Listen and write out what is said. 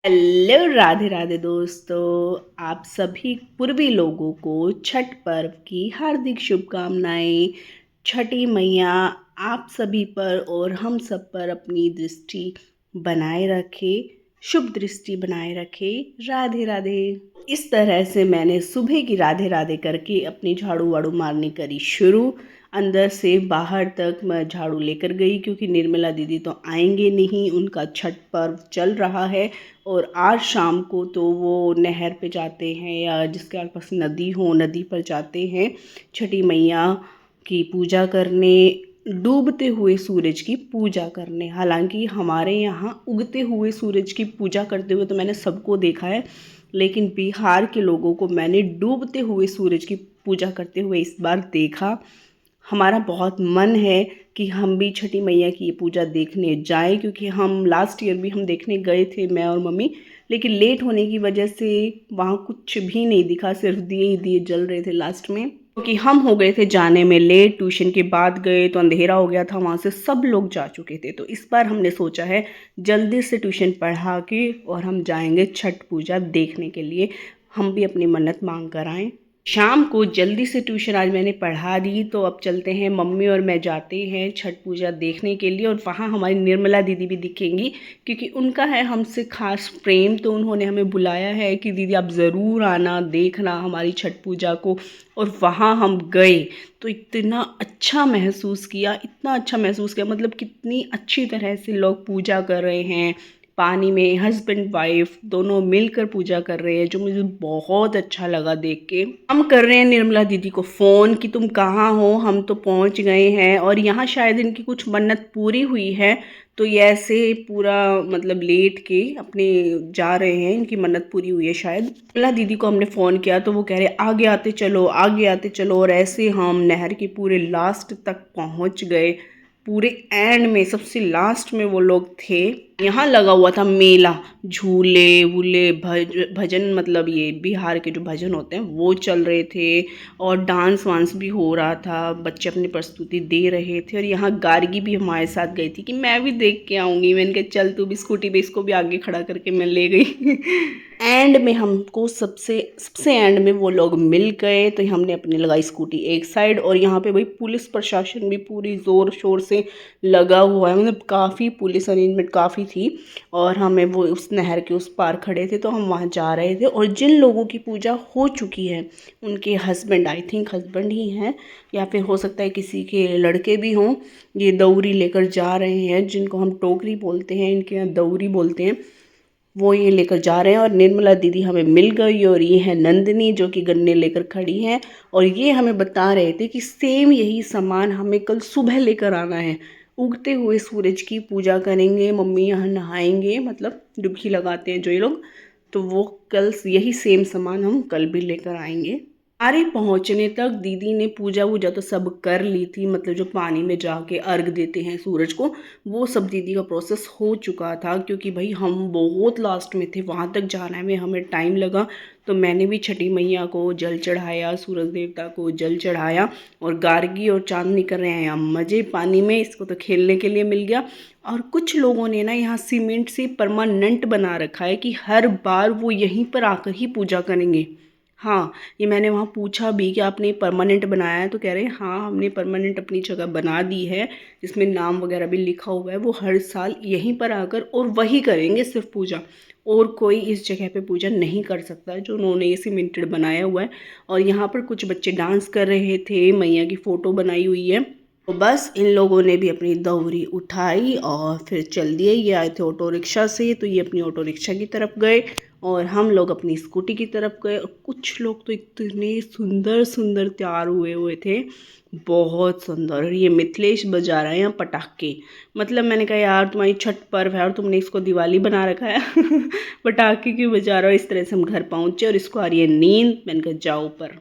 Hello Radhe Radhe दोस्तों, आप सभी पूर्वी लोगों को छठ पर्व की हार्दिक शुभकामनाएं। छठी मैया आप सभी पर और हम सब पर अपनी दृष्टि बनाए रखे, शुभ दृष्टि बनाए रखे। राधे राधे। इस तरह से मैंने सुबह की राधे राधे करके अपनी झाड़ू वाड़ू मारनी करी शुरू। अंदर से बाहर तक मैं झाड़ू लेकर गई क्योंकि निर्मला दीदी तो आएंगे नहीं, उनका छठ पर्व चल रहा है। और आज शाम को तो वो नहर पे जाते हैं या जिसके आसपास नदी हो नदी पर जाते हैं छठी मैया की पूजा करने, डूबते हुए सूरज की पूजा करने। हालांकि हमारे यहाँ उगते हुए सूरज की पूजा करते हुए तो मैंने सबको देखा है, लेकिन बिहार के लोगों को मैंने डूबते हुए सूरज की पूजा करते हुए इस बार देखा। हमारा बहुत मन है कि हम भी छठी मैया की ये पूजा देखने जाएं, क्योंकि हम लास्ट ईयर भी हम देखने गए थे, मैं और मम्मी, लेकिन लेट होने की वजह से वहाँ कुछ भी नहीं दिखा, सिर्फ दिए ही दिए जल रहे थे लास्ट में। क्योंकि हम हो गए थे जाने में लेट, ट्यूशन के बाद गए तो अंधेरा हो गया था, वहाँ से सब लोग जा चुके थे। तो इस बार हमने सोचा है जल्दी से ट्यूशन पढ़ा के और हम जाएंगे छठ पूजा देखने के लिए, हम भी अपनी मन्नत मांग कर आएँ। शाम को जल्दी से ट्यूशन आज मैंने पढ़ा दी, तो अब चलते हैं, मम्मी और मैं जाते हैं छठ पूजा देखने के लिए। और वहाँ हमारी निर्मला दीदी भी दिखेंगी क्योंकि उनका है हमसे खास प्रेम, तो उन्होंने हमें बुलाया है कि दीदी आप ज़रूर आना, देखना हमारी छठ पूजा को। और वहाँ हम गए तो इतना अच्छा महसूस किया, इतना अच्छा महसूस किया, मतलब कितनी अच्छी तरह से लोग पूजा कर रहे हैं। पानी में हस्बैंड वाइफ दोनों मिलकर पूजा कर रहे हैं, जो मुझे बहुत अच्छा लगा देख के। हम कर रहे हैं निर्मला दीदी को फ़ोन कि तुम कहाँ हो, हम तो पहुँच गए हैं। और यहाँ शायद इनकी कुछ मन्नत पूरी हुई है, तो ये ऐसे पूरा मतलब लेट के अपने जा रहे हैं, इनकी मन्नत पूरी हुई है शायद। निर्मला दीदी को हमने फ़ोन किया तो वो कह रहे आगे आते चलो, आगे आते चलो। और ऐसे हम नहर के पूरे लास्ट तक पहुँच गए, पूरे एंड में सबसे लास्ट में वो लोग थे। यहाँ लगा हुआ था मेला, झूले वूले, भजन, मतलब ये बिहार के जो भजन होते हैं वो चल रहे थे। और डांस वांस भी हो रहा था, बच्चे अपनी प्रस्तुति दे रहे थे। और यहाँ गार्गी भी हमारे साथ गई थी कि मैं भी देख के आऊँगी। मैंने कहा चल तू भी स्कूटी पे, इसको भी आगे खड़ा करके मैं ले गई। एंड में हमको सबसे सबसे एंड में वो लोग मिल गए, तो हमने अपनी लगाई स्कूटी एक साइड। और यहाँ पे भाई पुलिस प्रशासन भी पूरी ज़ोर शोर से लगा हुआ है, मतलब काफ़ी पुलिस अरेंजमेंट काफ़ी थी। और हमें वो उस नहर के उस पार खड़े थे, तो हम वहाँ जा रहे थे। और जिन लोगों की पूजा हो चुकी है उनके हस्बैंड, आई थिंक हस्बैंड ही हैं, या फिर हो सकता है किसी के लड़के भी हों, ये दौरी लेकर जा रहे हैं, जिनको हम टोकरी बोलते हैं, इनके यहाँ दौरी बोलते हैं, वो ये लेकर जा रहे हैं। और निर्मला दीदी हमें मिल गई, और ये है नंदिनी जो कि गन्ने लेकर खड़ी हैं। और ये हमें बता रहे थे कि सेम यही सामान हमें कल सुबह लेकर आना है, उगते हुए सूरज की पूजा करेंगे, मम्मी यहाँ नहाएंगे, मतलब डुबकी लगाते हैं जो ये लोग, तो वो कल यही सेम सामान हम कल भी लेकर आएंगे। हमारे पहुंचने तक दीदी ने पूजा वूजा तो सब कर ली थी, मतलब जो पानी में जाके अर्घ देते हैं सूरज को, वो सब दीदी का प्रोसेस हो चुका था। क्योंकि भाई हम बहुत लास्ट में थे, वहाँ तक जाने में हमें टाइम लगा। तो मैंने भी छठी मैया को जल चढ़ाया, सूरज देवता को जल चढ़ाया। और गार्गी और चांदनी कर रहे हैं हम मज़े पानी में, इसको तो खेलने के लिए मिल गया। और कुछ लोगों ने ना यहाँ सीमेंट से परमानेंट बना रखा है कि हर बार वो यहीं पर आकर ही पूजा करेंगे। हाँ, ये मैंने वहाँ पूछा भी कि आपने परमानेंट बनाया है, तो कह रहे हैं हाँ हमने परमानेंट अपनी जगह बना दी है, जिसमें नाम वगैरह भी लिखा हुआ है। वो हर साल यहीं पर आकर और वही करेंगे सिर्फ पूजा, और कोई इस जगह पे पूजा नहीं कर सकता जो उन्होंने ये सीमेंटेड बनाया हुआ है। और यहाँ पर कुछ बच्चे डांस कर रहे थे, मैया की फ़ोटो बनाई हुई है। तो बस इन लोगों ने भी अपनी दौरी उठाई और फिर चल दिए। ये आए थे ऑटो रिक्शा से, तो ये अपनी ऑटो रिक्शा की तरफ गए और हम लोग अपनी स्कूटी की तरफ गए। और कुछ लोग तो इतने सुंदर सुंदर तैयार हुए हुए थे, बहुत सुंदर। और ये मिथिलेश बजा रहा है यहाँ पटाखे, मतलब मैंने कहा यार तुम्हारी छठ पर्व है और तुमने इसको दिवाली बना रखा है। पटाखे क्यों बजा रहा हो। इस तरह से हम घर पहुँचे और इसको आ रही है नींद। मैंने कहा जाओ ऊपर।